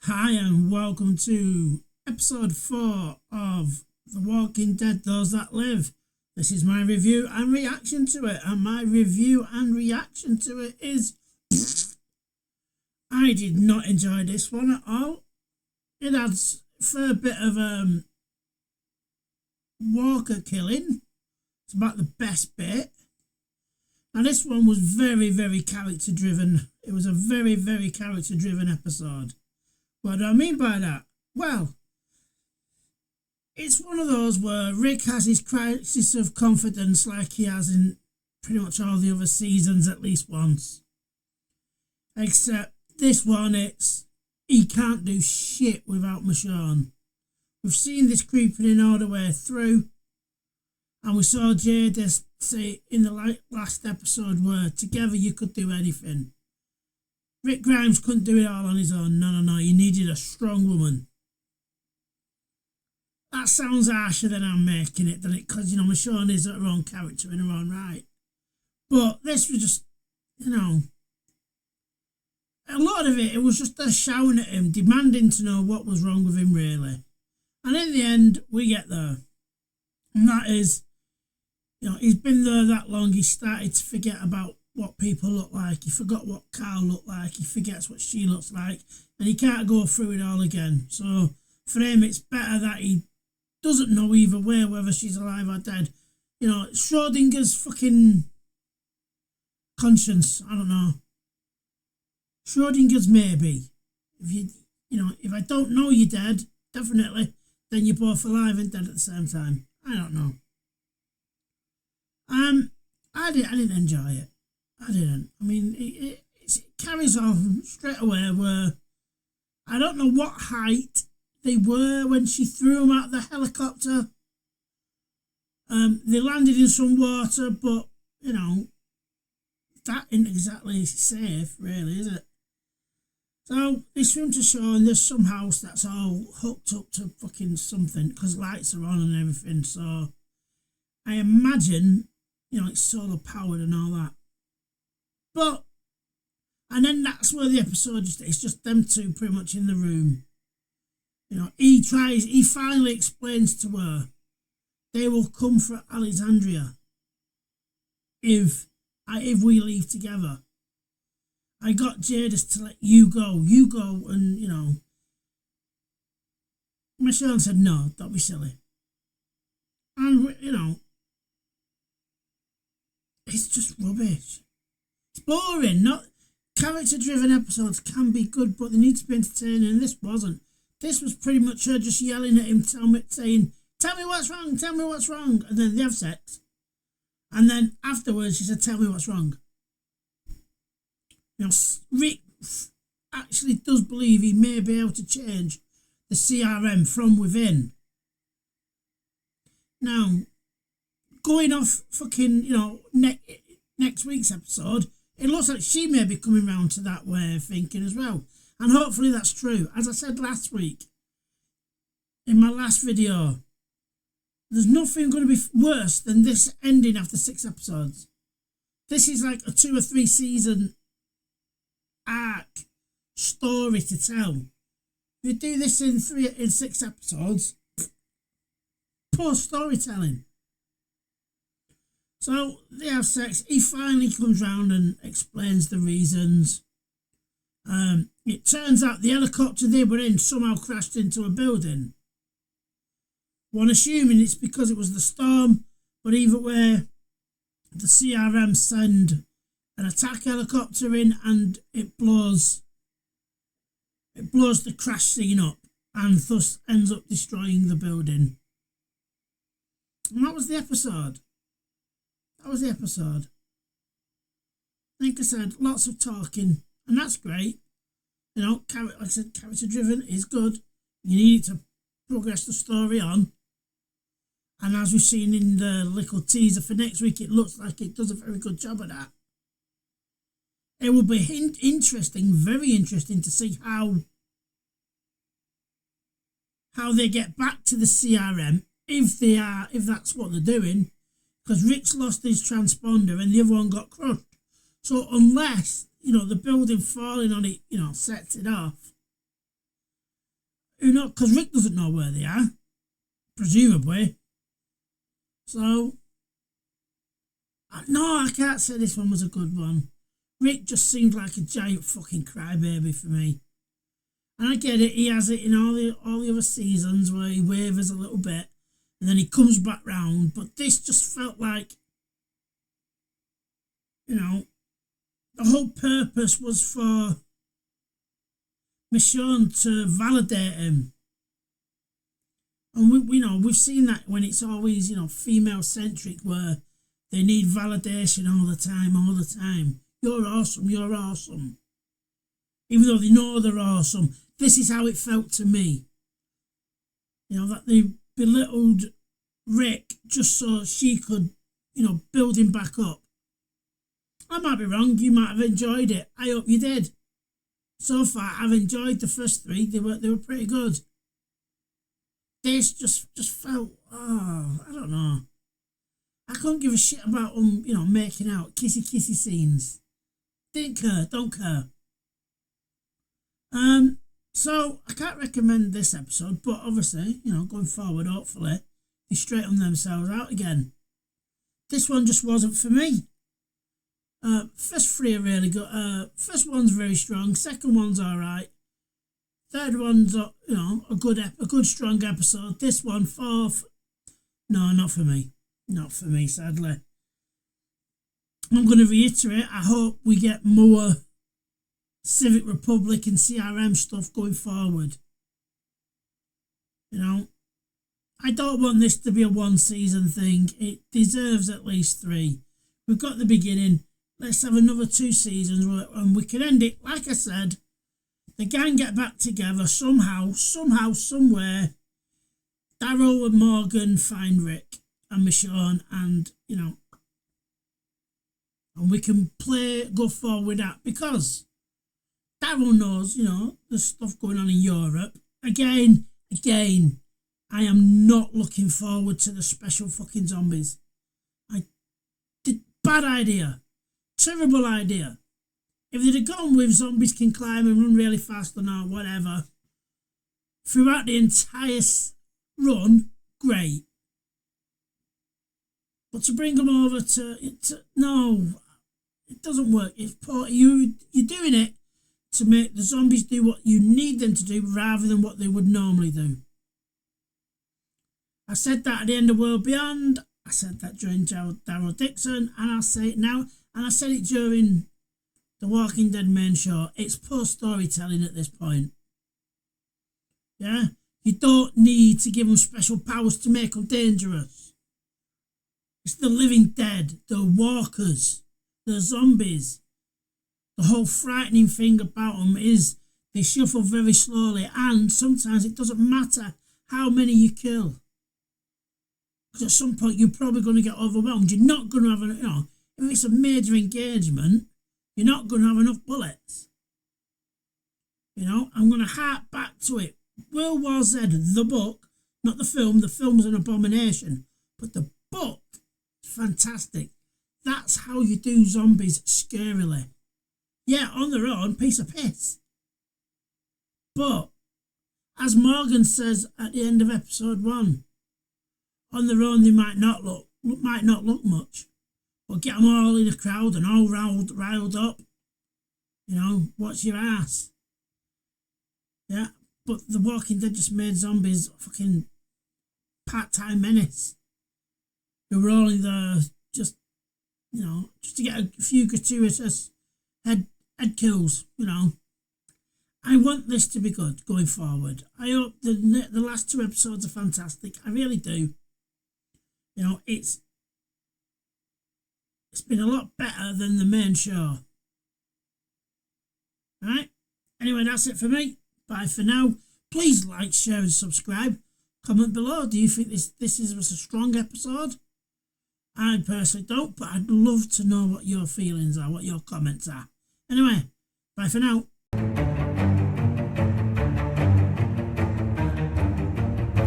Hi and welcome to episode 4 of The Walking Dead Those That Live. This is my review and reaction to it, and my review and reaction to it is I did not enjoy this one at all. It had a fair bit of Walker killing. It's about the best bit. And this one was very, very character driven. It was a very, very character driven episode. What do I mean by that? Well, it's one of those where Rick has his crisis of confidence like he has in pretty much all the other seasons at least once. Except this one, he can't do shit without Michonne. We've seen this creeping in all the way through. And we saw Jada say in the last episode where together you could do anything. Rick Grimes couldn't do it all on his own. No. You needed a strong woman. That sounds harsher than I'm making it, doesn't it? Because, Michonne is her own character in her own right. But this was just, a lot of it was just her shouting at him, demanding to know what was wrong with him, really. And in the end, we get there. And that is, he's been there that long, he started to forget about what people look like. He forgot what Carl looked like. He forgets what she looks like. And he can't go through it all again. So for him, it's better that he doesn't know either way whether she's alive or dead. Schrodinger's fucking conscience. I don't know. Schrodinger's maybe. If I don't know you're dead, definitely, then you're both alive and dead at the same time. I don't know. I didn't enjoy it. I didn't. I mean, it carries on straight away where I don't know what height they were when she threw them out of the helicopter. They landed in some water, but, that isn't exactly safe, really, is it? So they swim to shore and there's some house that's all hooked up to fucking something because lights are on and everything. So I imagine, it's solar powered and all that. And then that's where the episode it's just them two pretty much in the room. He finally explains to her they will come for Alexandria if we leave together. I got Jadis to let you go. You go and, Michonne said, no, don't be silly. And, it's just rubbish. It's boring. Not character-driven episodes can be good, but they need to be entertaining, and this wasn't. This was pretty much her just yelling at him, saying, tell me what's wrong, and then they have sex. And then afterwards she said, tell me what's wrong. Rick actually does believe he may be able to change the CRM from within. Now, going off fucking, next week's episode, it looks like she may be coming round to that way of thinking as well. And hopefully that's true. As I said last week, in my last video, there's nothing going to be worse than this ending after 6 episodes. This is like a 2 or 3 season arc story to tell. If you do this in 6 episodes, poor storytelling. So they have sex. He finally comes round and explains the reasons. It turns out the helicopter they were in somehow crashed into a building. One assuming it's because it was the storm, but either way, the CRM send an attack helicopter in and it blows the crash scene up and thus ends up destroying the building. And that was the episode. Like I said, lots of talking, and that's great. Like I said, character driven is good. You need it to progress the story on. And as we've seen in the little teaser for next week, it looks like it does a very good job of that. It will be interesting, very interesting to see how they get back to the CRM, if that's what they're doing, because Rick's lost his transponder and the other one got crushed. So unless, the building falling on it, sets it off, who knows? Because Rick doesn't know where they are, presumably. So, no, I can't say this one was a good one. Rick just seemed like a giant fucking crybaby for me. And I get it, he has it in all the other seasons where he wavers a little bit and then he comes back round. But this just felt like, you know, the whole purpose was for Michonne to validate him. And we've seen that when it's always, female-centric, where they need validation all the time. You're awesome, you're awesome. Even though they know they're awesome. This is how it felt to me. That they belittled Rick just so she could, build him back up. I might be wrong, you might have enjoyed it. I hope you did. So far, I've enjoyed the first three. They were pretty good. This just felt, I don't know. I couldn't give a shit about them, making out kissy scenes. Don't care. So I can't recommend this episode, but obviously, going forward, hopefully, they straighten themselves out again. This one just wasn't for me. First three are really good. First one's very strong. Second one's all right. Third one's, a good strong episode. This one, fourth, no, not for me. Not for me, sadly. I'm going to reiterate, I hope we get more Civic Republic and CRM stuff going forward. I don't want this to be a one-season thing. It deserves at least 3. We've got the beginning. Let's have another 2 seasons and we can end it. Like I said, the gang get back together somehow, somewhere. Daryl and Morgan find Rick and Michonne, and and we can go forward with that, because Daryl knows, there's stuff going on in Europe. Again, I am not looking forward to the special fucking zombies. Bad idea. Terrible idea. If they'd have gone with zombies can climb and run really fast or not, whatever, throughout the entire run, great. But to bring them over no, it doesn't work. It's you're doing it to make the zombies do what you need them to do rather than what they would normally do. I said that at the end of World Beyond. I said that during Daryl Dixon, and I'll say it now. And I said it during the Walking Dead main show. It's poor storytelling at this point. Yeah? You don't need to give them special powers to make them dangerous. It's the living dead, the walkers, the zombies. The whole frightening thing about them is they shuffle very slowly, and sometimes it doesn't matter how many you kill. Because at some point you're probably going to get overwhelmed. You're not going to have if it's a major engagement, you're not going to have enough bullets. I'm going to hark back to it. World War Z, the book, not the film. The film's an abomination. But the book is fantastic. That's how you do zombies scarily. Yeah, on their own, piece of piss. But, as Morgan says at the end of episode 1, on their own they might not look much. But get them all in a crowd and all riled up. Watch your ass. Yeah, but The Walking Dead just made zombies a fucking part-time menace. Who were all in there just to get a few gratuitous head kills, I want this to be good going forward. I hope the last 2 episodes are fantastic. I really do. It's been a lot better than the main show. Alright? Anyway, that's it for me. Bye for now. Please like, share and subscribe. Comment below. Do you think this was a strong episode? I personally don't, but I'd love to know what your feelings are, what your comments are. Anyway, bye for now.